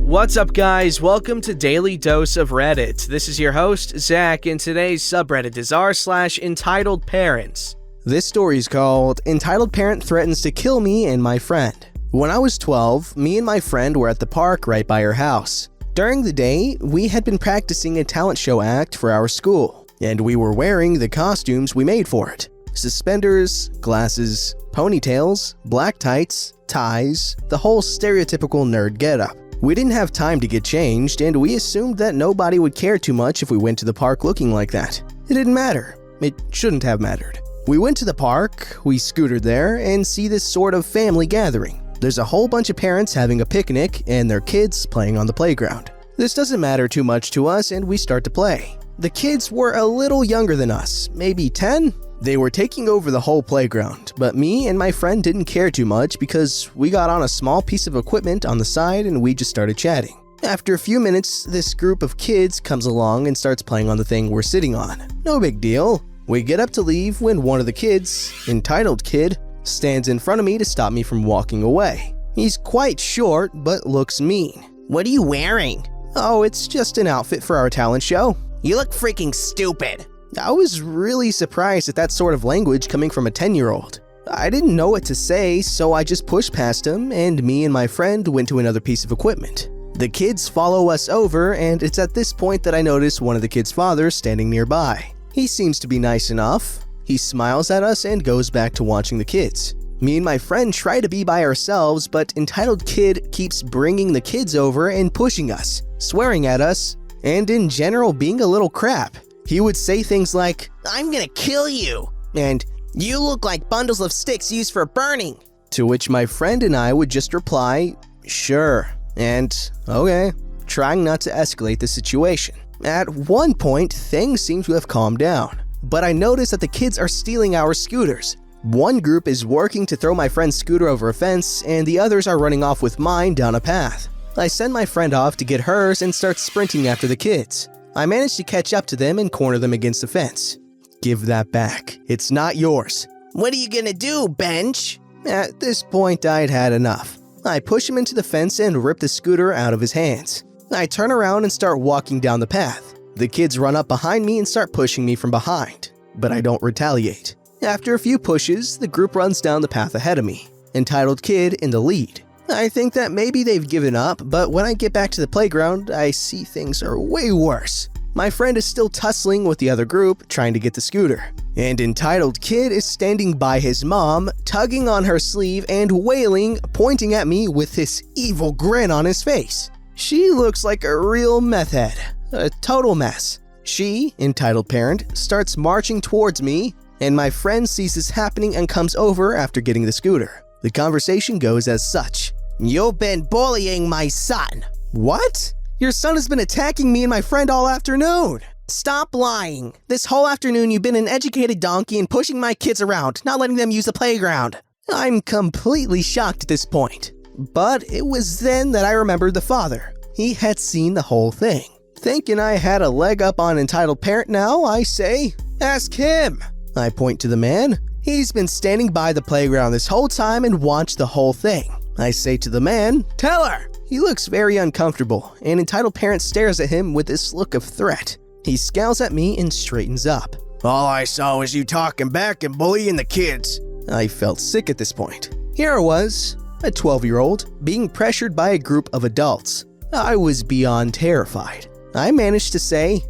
What's up, guys? Welcome to Daily Dose of Reddit. This is your host, Zach, and today's subreddit is r/EntitledParents. This story is called Entitled Parent Threatens to Kill Me and My Friend. When I was 12, me and my friend were at the park right by our house. During the day, we had been practicing a talent show act for our school, and we were wearing the costumes we made for it. Suspenders, glasses, ponytails, black tights, ties, the whole stereotypical nerd getup. We didn't have time to get changed, and we assumed that nobody would care too much if we went to the park looking like that. It didn't matter. It shouldn't have mattered. We went to the park, we scootered there, and see this sort of family gathering. There's a whole bunch of parents having a picnic and their kids playing on the playground. This doesn't matter too much to us, and we start to play. The kids were a little younger than us, maybe 10? They were taking over the whole playground, but me and my friend didn't care too much because we got on a small piece of equipment on the side and we just started chatting. After a few minutes, this group of kids comes along and starts playing on the thing we're sitting on. No big deal. We get up to leave when one of the kids, entitled kid, stands in front of me to stop me from walking away. He's quite short, but looks mean. What are you wearing? Oh, it's just an outfit for our talent show. You look freaking stupid. I was really surprised at that sort of language coming from a 10-year-old. I didn't know what to say, so I just pushed past him, and me and my friend went to another piece of equipment. The kids follow us over, and it's at this point that I notice one of the kids' fathers standing nearby. He seems to be nice enough. He smiles at us and goes back to watching the kids. Me and my friend try to be by ourselves, but entitled kid keeps bringing the kids over and pushing us, swearing at us, and in general being a little crap. He would say things like, "I'm gonna kill you," and "You look like bundles of sticks used for burning." To which my friend and I would just reply, "Sure," and "Okay," trying not to escalate the situation. At one point, things seem to have calmed down, but I notice that the kids are stealing our scooters. One group is working to throw my friend's scooter over a fence, and the others are running off with mine down a path. I send my friend off to get hers and start sprinting after the kids. I manage to catch up to them and corner them against the fence. "Give that back. It's not yours." "What are you gonna do, bench?" At this point, I'd had enough. I push him into the fence and rip the scooter out of his hands. I turn around and start walking down the path. The kids run up behind me and start pushing me from behind, but I don't retaliate. After a few pushes, the group runs down the path ahead of me, entitled kid in the lead. I think that maybe they've given up, but when I get back to the playground, I see things are way worse. My friend is still tussling with the other group, trying to get the scooter. And entitled kid is standing by his mom, tugging on her sleeve and wailing, pointing at me with this evil grin on his face. She looks like a real meth head, a total mess. She, entitled parent, starts marching towards me, and my friend sees this happening and comes over after getting the scooter. The conversation goes as such. "You've been bullying my son." "What? Your son has been attacking me and my friend all afternoon." "Stop lying. This whole afternoon you've been an educated donkey and pushing my kids around, not letting them use the playground." I'm completely shocked at this point. But it was then that I remembered the father. He had seen the whole thing. Thinking I had a leg up on entitled parent now, I say, "Ask him." I point to the man. He's been standing by the playground this whole time and watched the whole thing. I say to the man, "Tell her." He looks very uncomfortable, and entitled parent stares at him with this look of threat. He scowls at me and straightens up. "All I saw was you talking back and bullying the kids." I felt sick at this point. Here I was, a 12-year-old, being pressured by a group of adults. I was beyond terrified. I managed to say,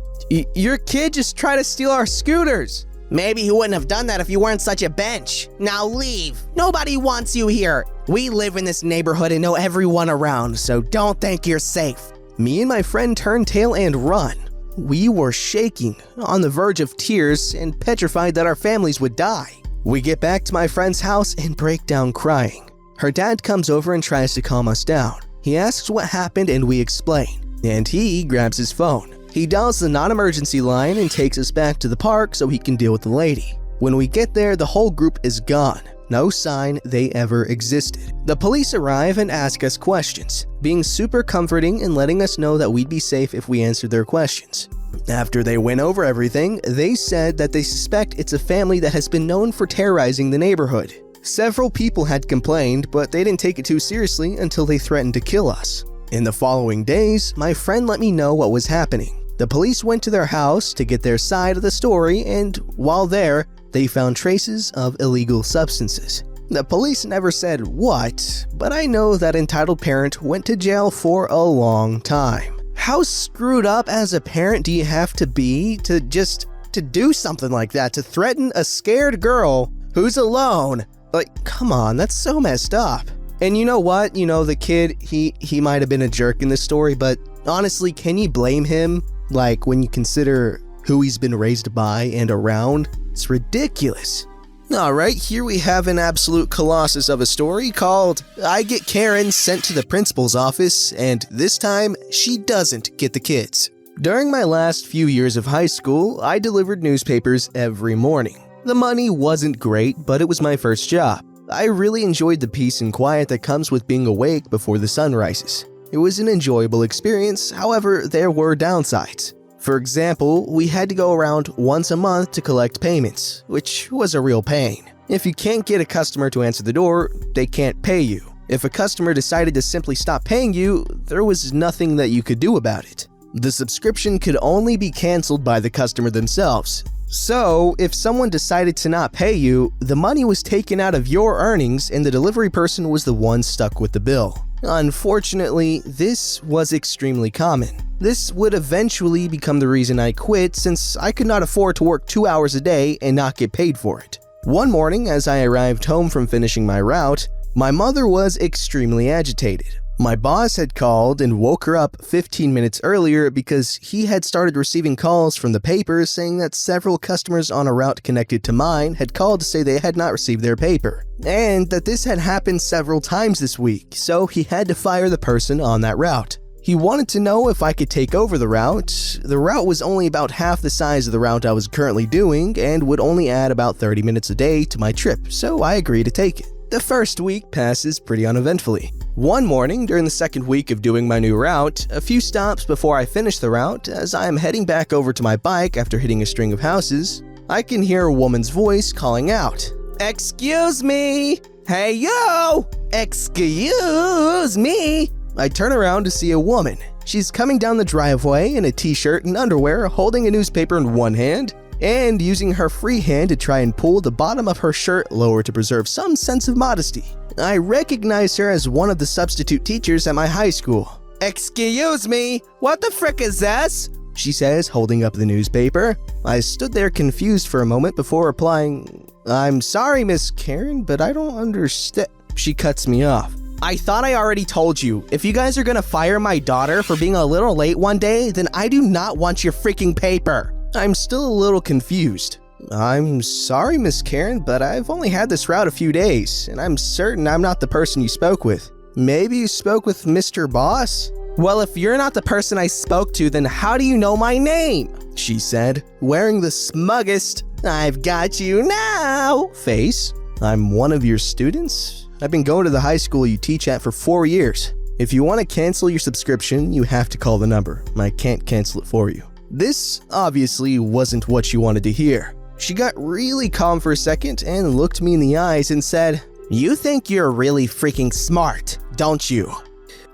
"Your kid just tried to steal our scooters." "Maybe he wouldn't have done that if you weren't such a bench. Now leave. Nobody wants you here. We live in this neighborhood and know everyone around, so don't think you're safe." Me and my friend turn tail and run. We were shaking, on the verge of tears, and petrified that our families would die. We get back to my friend's house and break down crying. Her dad comes over and tries to calm us down. He asks what happened and we explain, and he grabs his phone. He dials the non-emergency line and takes us back to the park so he can deal with the lady. When we get there, the whole group is gone. No sign they ever existed. The police arrive and ask us questions, being super comforting and letting us know that we'd be safe if we answered their questions. After they went over everything, they said that they suspect it's a family that has been known for terrorizing the neighborhood. Several people had complained, but they didn't take it too seriously until they threatened to kill us. In the following days, my friend let me know what was happening. The police went to their house to get their side of the story, and while there, they found traces of illegal substances. The police never said what, but I know that entitled parent went to jail for a long time. How screwed up as a parent do you have to be to do something like that, to threaten a scared girl who's alone? Like, come on, that's so messed up. And you know what? The kid, he might have been a jerk in this story, but honestly, can you blame him? Like, when you consider who he's been raised by and around, it's ridiculous. Alright, here we have an absolute colossus of a story called I Get Karen Sent to the Principal's Office, and this time, she doesn't get the kids. During my last few years of high school, I delivered newspapers every morning. The money wasn't great, but it was my first job. I really enjoyed the peace and quiet that comes with being awake before the sun rises. It was an enjoyable experience, however, there were downsides. For example, we had to go around once a month to collect payments, which was a real pain. If you can't get a customer to answer the door, they can't pay you. If a customer decided to simply stop paying you, there was nothing that you could do about it. The subscription could only be canceled by the customer themselves. So, if someone decided to not pay you, the money was taken out of your earnings and the delivery person was the one stuck with the bill. Unfortunately, this was extremely common. This would eventually become the reason I quit, since I could not afford to work 2 hours a day and not get paid for it. One morning, as I arrived home from finishing my route, my mother was extremely agitated. My boss had called and woke her up 15 minutes earlier because he had started receiving calls from the paper saying that several customers on a route connected to mine had called to say they had not received their paper, and that this had happened several times this week, so he had to fire the person on that route. He wanted to know if I could take over the route. The route was only about half the size of the route I was currently doing and would only add about 30 minutes a day to my trip, so I agreed to take it. The first week passes pretty uneventfully. One morning, during the second week of doing my new route, a few stops before I finish the route, as I am heading back over to my bike after hitting a string of houses, I can hear a woman's voice calling out, "Excuse me! Hey yo! Excuse me!" I turn around to see a woman. She's coming down the driveway in a t-shirt and underwear, holding a newspaper in one hand, and using her free hand to try and pull the bottom of her shirt lower to preserve some sense of modesty. I recognize her as one of the substitute teachers at my high school. "Excuse me, what the frick is this?" she says, holding up the newspaper. I stood there confused for a moment before replying, "I'm sorry, Miss Karen, but I don't understand." She cuts me off. "I thought I already told you, if you guys are gonna fire my daughter for being a little late one day, then I do not want your freaking paper." I'm still a little confused. "I'm sorry, Miss Karen, but I've only had this route a few days, and I'm certain I'm not the person you spoke with. Maybe you spoke with Mr. Boss?" "Well, if you're not the person I spoke to, then how do you know my name?" she said, wearing the smuggest "I've got you now" face. "I'm one of your students. I've been going to the high school you teach at for 4 years. If you want to cancel your subscription, you have to call the number. I can't cancel it for you." This obviously wasn't what she wanted to hear. She got really calm for a second and looked me in the eyes and said, "You think you're really freaking smart, don't you?"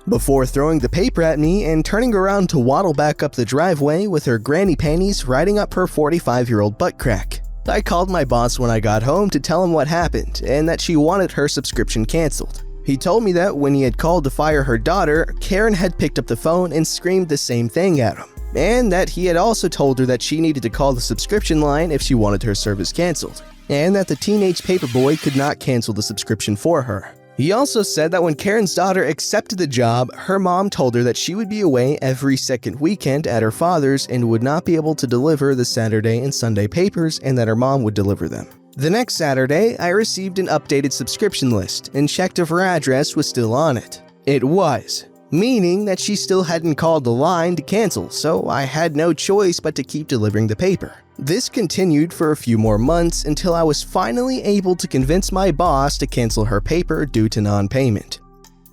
Before throwing the paper at me and turning around to waddle back up the driveway with her granny panties riding up her 45-year-old butt crack. I called my boss when I got home to tell him what happened and that she wanted her subscription canceled. He told me that when he had called to fire her daughter, Karen had picked up the phone and screamed the same thing at him, and that he had also told her that she needed to call the subscription line if she wanted her service canceled, and that the teenage paperboy could not cancel the subscription for her. He also said that when Karen's daughter accepted the job, her mom told her that she would be away every second weekend at her father's and would not be able to deliver the Saturday and Sunday papers, and that her mom would deliver them. The next Saturday, I received an updated subscription list and checked if her address was still on it. It was, meaning that she still hadn't called the line to cancel, so I had no choice but to keep delivering the paper. This continued for a few more months until I was finally able to convince my boss to cancel her paper due to non-payment.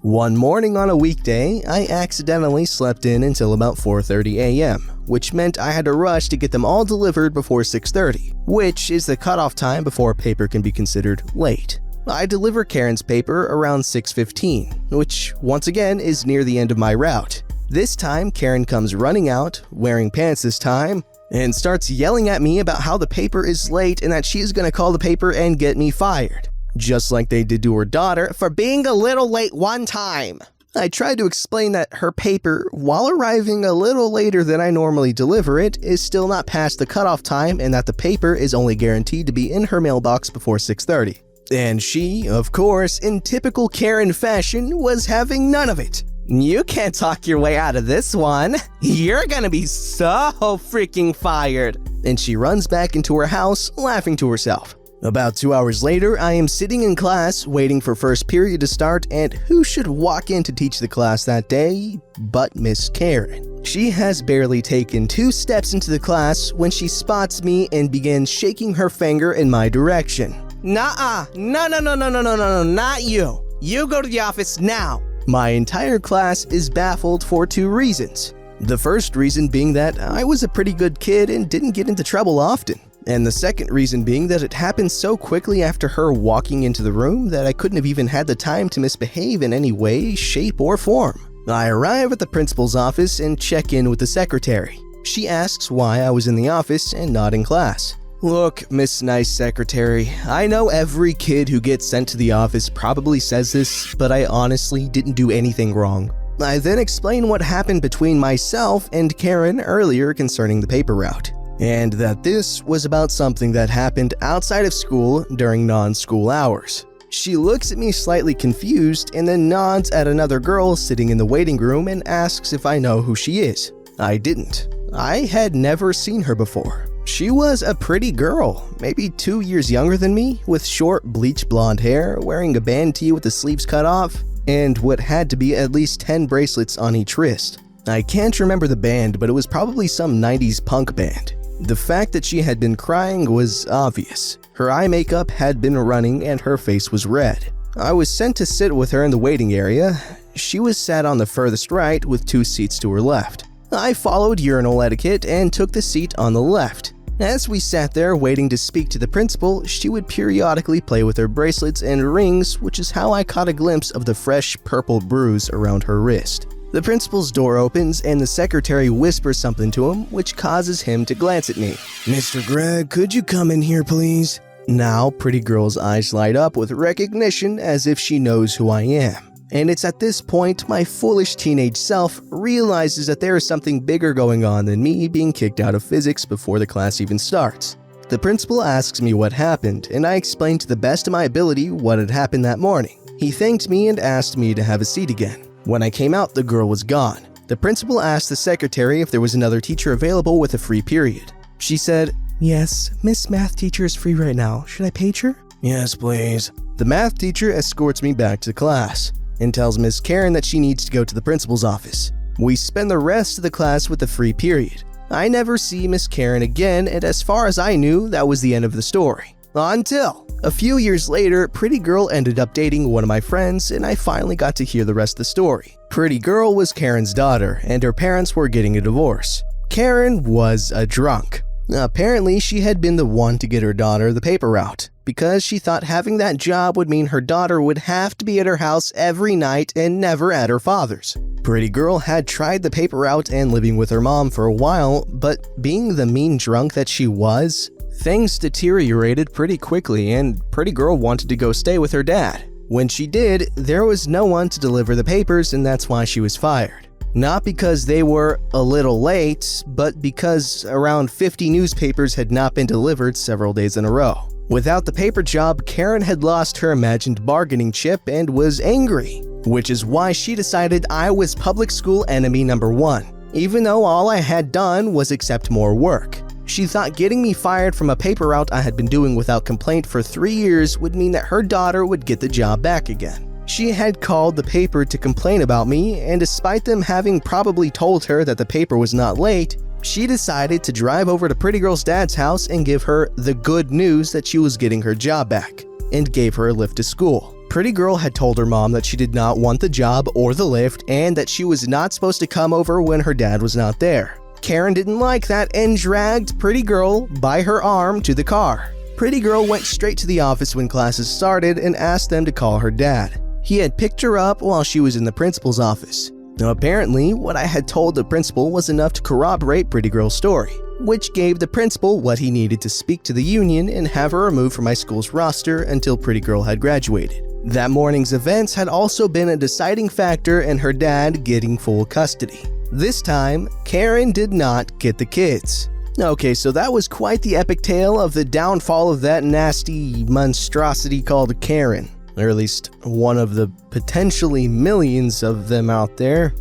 One morning on a weekday, I accidentally slept in until about 4:30 a.m., which meant I had to rush to get them all delivered before 6:30, which is the cutoff time before paper can be considered late. I deliver Karen's paper around 6:15, which once again is near the end of my route. This time, Karen comes running out, wearing pants this time, and starts yelling at me about how the paper is late and that she is going to call the paper and get me fired, just like they did to her daughter for being a little late one time. I tried to explain that her paper, while arriving a little later than I normally deliver it, is still not past the cutoff time and that the paper is only guaranteed to be in her mailbox before 6:30. And she, of course, in typical Karen fashion, was having none of it. You can't talk your way out of this one. You're gonna be so freaking fired. And she runs back into her house, laughing to herself. About 2 hours later, I am sitting in class, waiting for first period to start, and who should walk in to teach the class that day but Miss Karen. She has barely taken 2 steps into the class when she spots me and begins shaking her finger in my direction. Nuh-uh. No, not you. You go to the office now. My entire class is baffled for 2 reasons. The first reason being that I was a pretty good kid and didn't get into trouble often. And the second reason being that it happened so quickly after her walking into the room that I couldn't have even had the time to misbehave in any way, shape, or form. I arrive at the principal's office and check in with the secretary. She asks why I was in the office and not in class. Look, Miss Nice Secretary, I know every kid who gets sent to the office probably says this, but I honestly didn't do anything wrong. I then explain what happened between myself and Karen earlier concerning the paper route, and that this was about something that happened outside of school during non-school hours. She looks at me slightly confused and then nods at another girl sitting in the waiting room and asks if I know who she is. I didn't. I had never seen her before. She was a pretty girl, maybe 2 years younger than me, with short bleach blonde hair, wearing a band tee with the sleeves cut off, and what had to be at least 10 bracelets on each wrist. I can't remember the band, but it was probably some 90s punk band. The fact that she had been crying was obvious. Her eye makeup had been running and her face was red. I was sent to sit with her in the waiting area. She was sat on the furthest right with 2 seats to her left. I followed urinal etiquette and took the seat on the left. As we sat there waiting to speak to the principal, she would periodically play with her bracelets and rings, which is how I caught a glimpse of the fresh purple bruise around her wrist. The principal's door opens and the secretary whispers something to him, which causes him to glance at me. Mr. Gregg, could you come in here, please? Now, pretty girl's eyes light up with recognition as if she knows who I am. And it's at this point my foolish teenage self realizes that there is something bigger going on than me being kicked out of physics before the class even starts. The principal asks me what happened, and I explain to the best of my ability what had happened that morning. He thanked me and asked me to have a seat again. When I came out, the girl was gone. The principal asked the secretary if there was another teacher available with a free period. She said, "Yes, Miss Math teacher is free right now. Should I page her?" Yes, please. The math teacher escorts me back to class and tells Miss Karen that she needs to go to the principal's office. We spend the rest of the class with a free period. I never see Miss Karen again, and as far as I knew, that was the end of the story. Until a few years later, Pretty Girl ended up dating one of my friends, and I finally got to hear the rest of the story. Pretty Girl was Karen's daughter, and her parents were getting a divorce. Karen was a drunk. Apparently, she had been the one to get her daughter the paper route, because she thought having that job would mean her daughter would have to be at her house every night and never at her father's. Pretty Girl had tried the paper route and living with her mom for a while, but being the mean drunk that she was, things deteriorated pretty quickly and Pretty Girl wanted to go stay with her dad. When she did, there was no one to deliver the papers, and that's why she was fired. Not because they were a little late, but because around 50 newspapers had not been delivered several days in a row. Without the paper job, Karen had lost her imagined bargaining chip and was angry, which is why she decided I was public school enemy number 1, even though all I had done was accept more work. She thought getting me fired from a paper route I had been doing without complaint for 3 years would mean that her daughter would get the job back again. She had called the paper to complain about me, and despite them having probably told her that the paper was not late, she decided to drive over to Pretty Girl's dad's house and give her the good news that she was getting her job back, and gave her a lift to school. Pretty Girl had told her mom that she did not want the job or the lift, and that she was not supposed to come over when her dad was not there. Karen didn't like that and dragged Pretty Girl by her arm to the car. Pretty girl went straight to the office when classes started and asked them to call her dad. He had picked her up while she was in the principal's office. Now apparently, what I had told the principal was enough to corroborate Pretty Girl's story, which gave the principal what he needed to speak to the union and have her removed from my school's roster until Pretty Girl had graduated. That morning's events had also been a deciding factor in her dad getting full custody. This time, Karen did not get the kids. Okay, so that was quite the epic tale of the downfall of that nasty monstrosity called Karen. Or at least one of the potentially millions of them out there.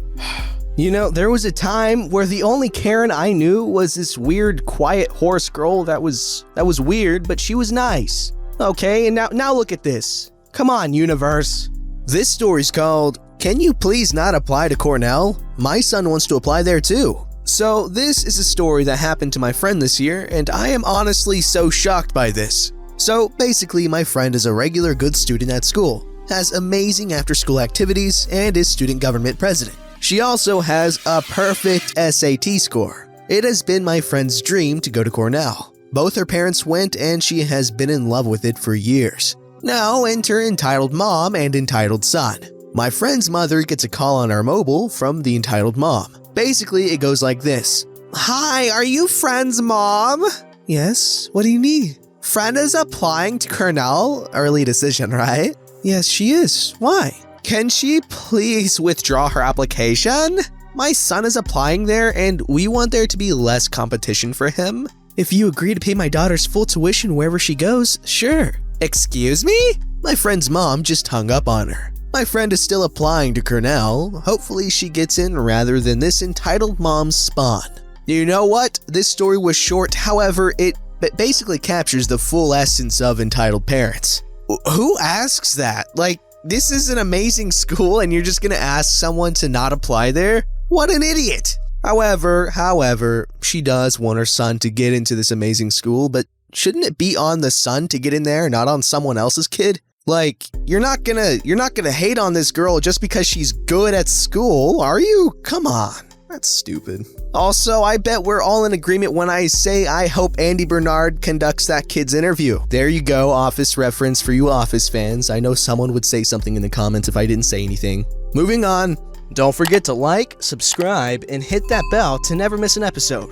You know, there was a time where the only Karen I knew was this weird, quiet horse girl that was weird, but she was nice. Okay, and now look at this. Come on, universe. This story's called, "Can You Please Not Apply to Cornell? My son wants to apply there too." So this is a story that happened to my friend this year, and I am honestly so shocked by this. So basically, my friend is a regular good student at school, has amazing after-school activities, and is student government president. She also has a perfect SAT score. It has been my friend's dream to go to Cornell. Both her parents went, and she has been in love with it for years. Now enter entitled mom and entitled son. My friend's mother gets a call on our mobile from the entitled mom. Basically, it goes like this. "Hi, are you friend's mom?" "Yes, what do you need?" "Friend is applying to Cornell. Early decision, right?" "Yes, she is. Why?" "Can she please withdraw her application? My son is applying there and we want there to be less competition for him." "If you agree to pay my daughter's full tuition wherever she goes, sure." "Excuse me?" My friend's mom just hung up on her. My friend is still applying to Cornell. Hopefully she gets in rather than this entitled mom's spawn. You know what? This story was short, however, it basically captures the full essence of entitled parents. Who asks that? Like, this is an amazing school and you're just gonna ask someone to not apply there? What an idiot! However, she does want her son to get into this amazing school, but shouldn't it be on the son to get in there, not on someone else's kid? Like, you're not gonna hate on this girl just because she's good at school, are you? Come on. That's stupid. Also, I bet we're all in agreement when I say I hope Andy Bernard conducts that kid's interview. There you go, Office reference for you Office fans. I know someone would say something in the comments if I didn't say anything. Moving on. Don't forget to like, subscribe, and hit that bell to never miss an episode.